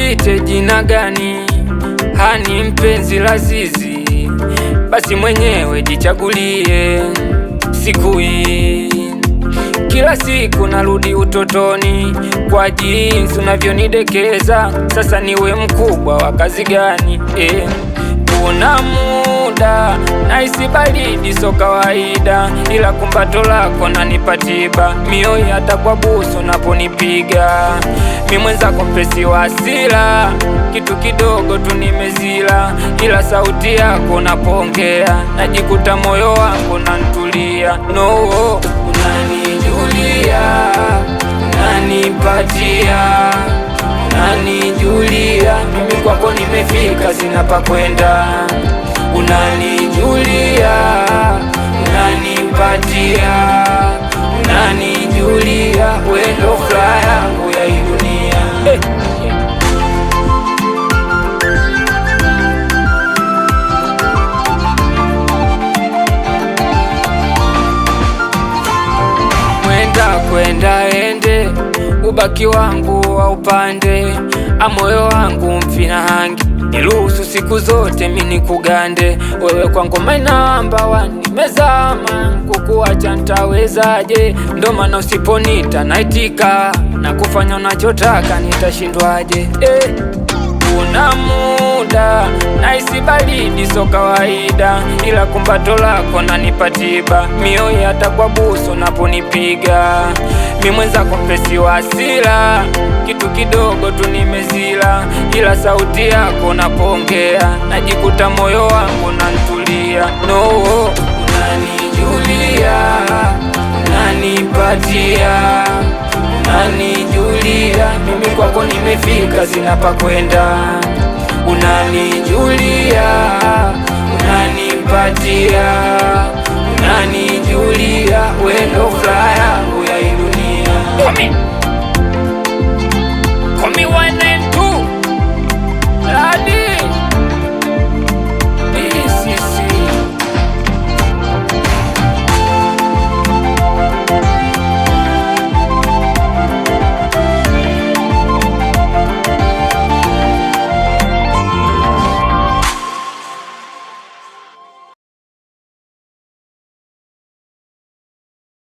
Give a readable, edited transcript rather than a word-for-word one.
nikuite jina gani? Hani mpenzi lazizi, basi mwenyewe jichagulie. Siku hii kila siku narudi utotoni, kwa jinsi unavyonidekeza. Sasa niwe mkubwa wa kazi gani? Kuna muda nahisi baridi so kawaida, ila kumbato lako nanipa tiba. Mioyo hata kwa busu naponipiga, mi mwenzako mpesi wa hasira. Kitu kidogo tu nimezila, ila sauti yako napongea, najikuta moyo wangu nantulia. No, unanijulia, unanipatia, unanijulia, mimi kwako nimefika, sina pa kwenda. Unanijulia, unanipatia, unanijulia, wewe ndo furaha yangu ya hii dunia. Kwenda ende, ubaki wangu wa upande, amoyo wangu mfina hangi, niruhusu siku zote mini kugande. Wewe kwangu my number one, nimezama, kukuacha nitawezaje? Ndo maana usiponita naitika, na kufanya unachotaka nitashindwaje? Kuna muda nahisi baridi so kawaida, ila kumbato lako nanipa tiba. Mioyo hata kwa busu naponipiga, mi mwenzako mpesi wa hasira. Kitu kidogo tu nimezila, ila sauti yako napongea, najikuta moyo wangu nantulia. No, unanijulia, unanipatia, unanijulia, mimi kwako nimefika, sina pa kwenda. Unanijulia, unanipatia,